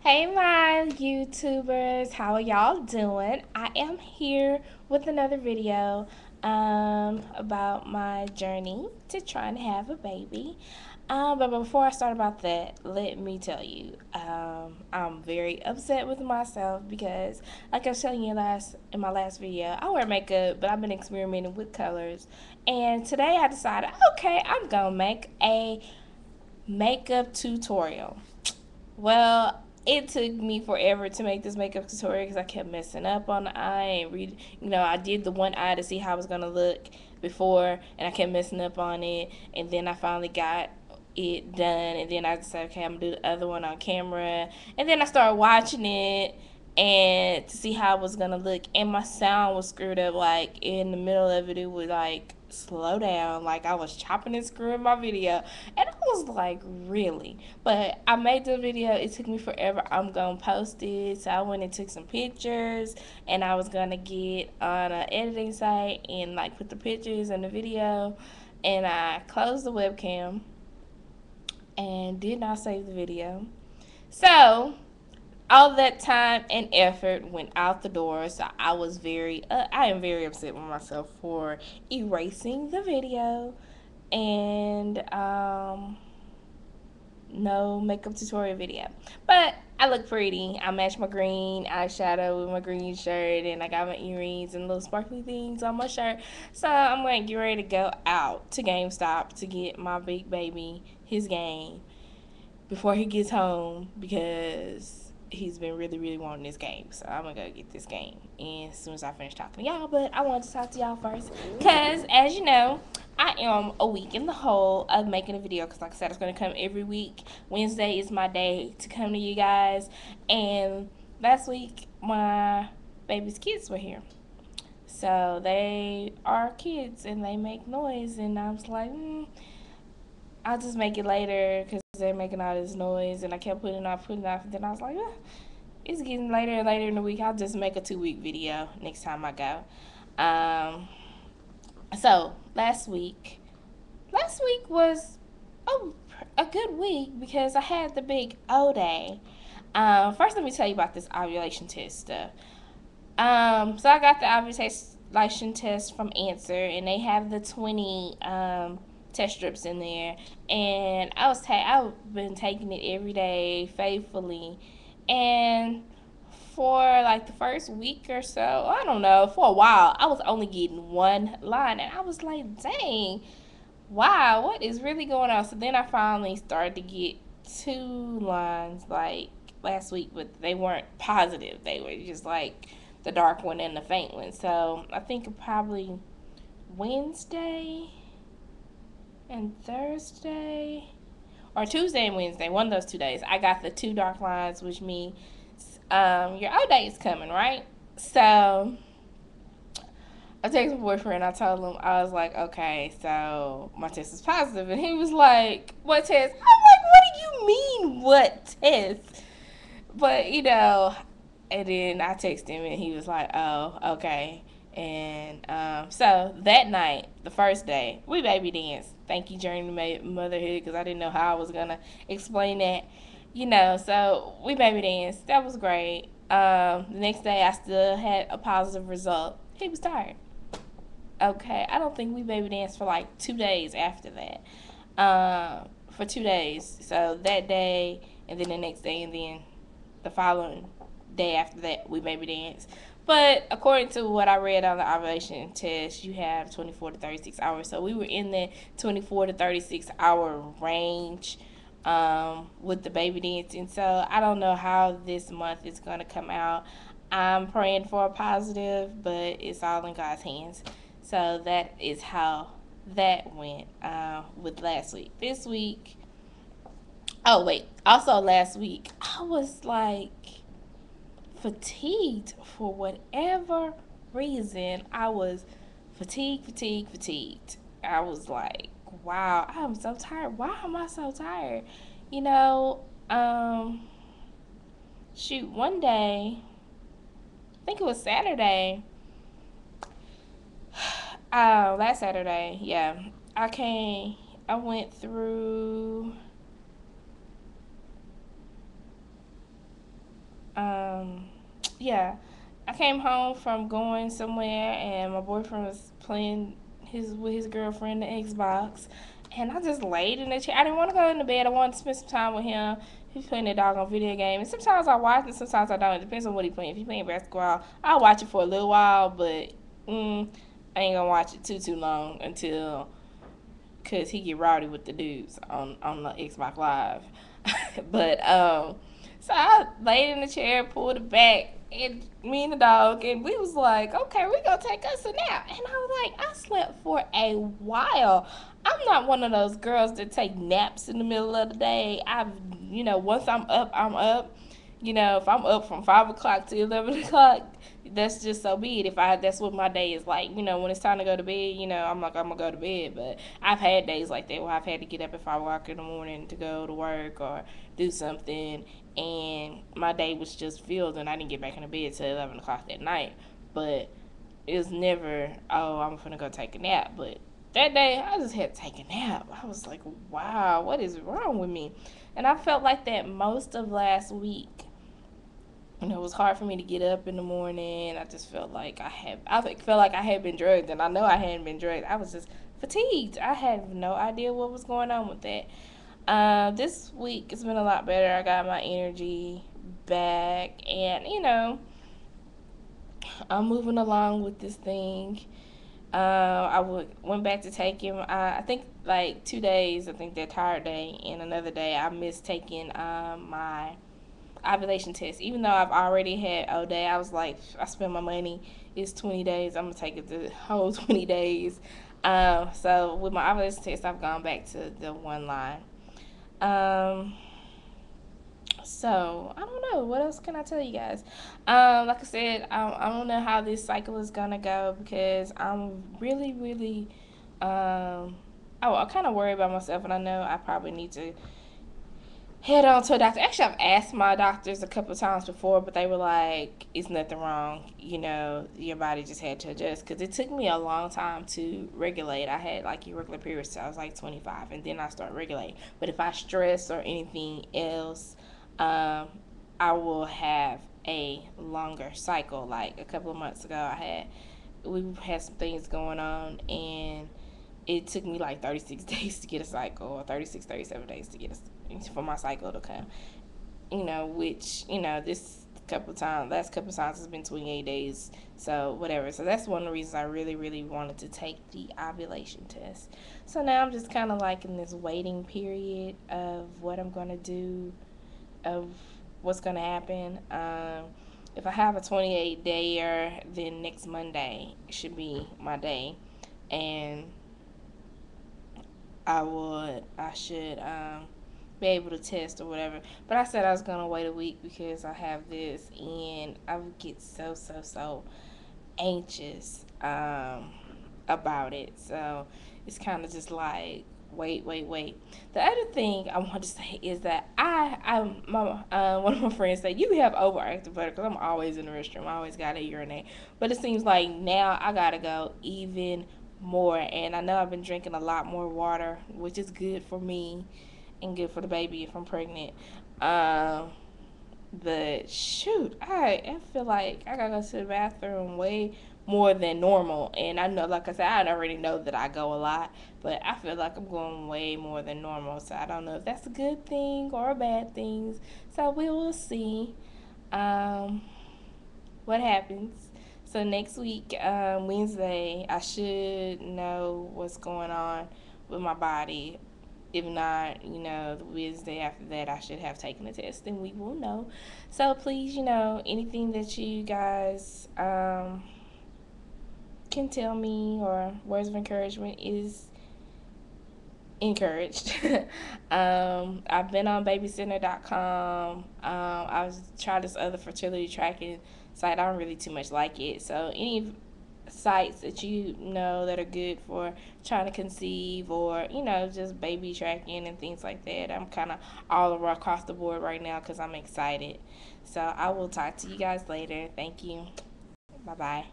Hey my YouTubers, how are y'all doing? I am here with another video about my journey to trying to have a baby. But before I start about that, let me tell you, I'm very upset with myself because, like I was telling you in my last video, I wear makeup, but I've been experimenting with colors, and today I decided, okay, I'm gonna make a makeup tutorial. Well, it took me forever to make this makeup tutorial because I kept messing up on the eye and I did the one eye to see how it was gonna look before, and I kept messing up on it, and then I finally got it done, and then I decided, okay, I'm gonna do the other one on camera, and then I started watching it and to see how it was gonna look, and my sound was screwed up. Like in the middle of it, it would like slow down, like I was chopping and screwing my video, and I was like, really? But I made the video. It took me forever. I'm gonna post it, so I went and took some pictures, and I was gonna get on an editing site and like put the pictures in the video, and I closed the webcam and did not save the video. So all that time and effort went out the door. So I am very upset with myself for erasing the video, and no makeup tutorial video. But I look pretty. I matched my green eyeshadow with my green shirt, and I got my earrings and little sparkly things on my shirt. So I'm going to get ready to go out to GameStop to get my big baby his game before he gets home, because he's been really, really wanting this game. So I'm gonna go get this game and as soon as I finish talking to y'all. But I wanted to talk to y'all first because, as you know, I am a week in the hole of making a video because, like I said, it's gonna come every week. Wednesday is my day to come to you guys, and last week my baby's kids were here. So they are kids and they make noise, and I was like, I'll just make it later because they're making all this noise. And I kept putting it off. And then I was like, it's getting later and later in the week. I'll just make a 2 week video next time I go. So last week was a good week because I had the big O day. First, let me tell you about this ovulation test stuff. So I got the ovulation test from Answer, and they have the 20 test strips in there. And I've been taking it every day faithfully, and for like the first week or so, I don't know, for a while, I was only getting one line, and I was like, dang, wow, what is really going on? So then I finally started to get 2 lines like last week, but they weren't positive. They were just like the dark one and the faint one. So I think probably Wednesday and Thursday, or Tuesday and Wednesday, one of those 2 days, I got the 2 dark lines, which means your O day is coming, right? So I texted my boyfriend. I told him, I was like, okay, so my test is positive, and he was like, what test? I'm like, what do you mean, what test? But and then I texted him, and he was like, oh, okay. And so that night, the first day, we baby danced. Thank you, Journey to Motherhood, because I didn't know how I was gonna explain that. So we baby danced. That was great. The next day, I still had a positive result. He was tired. Okay, I don't think we baby danced for like 2 days after that. For 2 days. So that day, and then the next day, and then the following day after that, we baby danced. But according to what I read on the ovulation test, you have 24 to 36 hours. So we were in the 24 to 36 hour range with the baby dancing. So I don't know how this month is going to come out. I'm praying for a positive, but it's all in God's hands. So that is how that went with last week. This week, oh wait, also last week, I was like fatigued for whatever reason. I was fatigued. I was like, wow, I'm so tired. Why am I so tired? You know, um, shoot, one day, I think it was Saturday, last Saturday, yeah, I went through yeah, I came home from going somewhere, and my boyfriend was playing with his girlfriend the Xbox, and I just laid in the chair. I didn't want to go in the bed. I wanted to spend some time with him. He's playing that doggone video game, and sometimes I watch it, sometimes I don't. It depends on what he's playing. If he's playing basketball, I'll watch it for a little while, but I ain't gonna watch it too long until because he get rowdy with the dudes on the Xbox Live. But so I laid in the chair, pulled it back, and me and the dog, and we was like, okay, we gonna take us a nap. And I was like, I slept for a while. I'm not one of those girls that take naps in the middle of the day. Once I'm up, I'm up. If I'm up from 5 o'clock to 11 o'clock, that's just so be it. That's what my day is like. When it's time to go to bed, I'm like, I'm gonna go to bed. But I've had days like that where I've had to get up at 5 o'clock in the morning to go to work or do something, and my day was just filled, and I didn't get back in the bed till 11 o'clock that night. But it was never, oh, I'm gonna go take a nap. But that day, I just had to take a nap. I was like, wow, what is wrong with me? And I felt like that most of last week. It was hard for me to get up in the morning. I just felt like felt like I had been drugged, and I know I hadn't been drugged. I was just fatigued. I had no idea what was going on with that. This week it's been a lot better. I got my energy back, and I'm moving along with this thing. Went back to take him. I think like 2 days. I think that tired day, and another day I missed taking my ovulation test. Even though I've already had O day, I was like, I spent my money. It's 20 days. I'm gonna take it the whole 20 days. So with my ovulation test, I've gone back to the one line. Um, so I don't know. What else can I tell you guys? Like I said, I don't know how this cycle is gonna go because I'm really, really. I kind of worry about myself, and I know I probably need to head on to a doctor. Actually, I've asked my doctors a couple of times before, but they were like, "It's nothing wrong. Your body just had to adjust." Because it took me a long time to regulate. I had like irregular periods till I was like 25, and then I started regulating. But if I stress or anything else, um, I will have a longer cycle. Like a couple of months ago, we had some things going on, and it took me like 36 days to get a cycle, or 36, 37 days to get for my cycle to come. Which, this last couple of times, it's been 28 days. So, whatever. So, that's one of the reasons I really, really wanted to take the ovulation test. So, now I'm just kind of like in this waiting period of what I'm going to do, of what's going to happen. If I have a 28-dayer, then next Monday should be my day. And I should be able to test or whatever. But I said I was gonna wait a week because I have this, and I would get so anxious about it. So it's kind of just like wait. The other thing I want to say is that one of my friends said you have overactive bladder because I'm always in the restroom. I always gotta urinate, but it seems like now I gotta go even more, and I know I've been drinking a lot more water, which is good for me and good for the baby if I'm pregnant. But shoot, I feel like I gotta go to the bathroom way more than normal, and I know, like I said, I already know that I go a lot, but I feel like I'm going way more than normal. So I don't know if that's a good thing or a bad thing. So we will see um, what happens. So next week, Wednesday, I should know what's going on with my body. If not, the Wednesday after that, I should have taken the test, and we will know. So please, anything that you guys can tell me or words of encouragement is encouraged. I've been on babycenter.com. I was trying this other fertility tracking site. I don't really too much like it. So any sites that you know that are good for trying to conceive, or just baby tracking and things like that, I'm kind of all over across the board right now because I'm excited. So I will talk to you guys later. Thank you. Bye bye.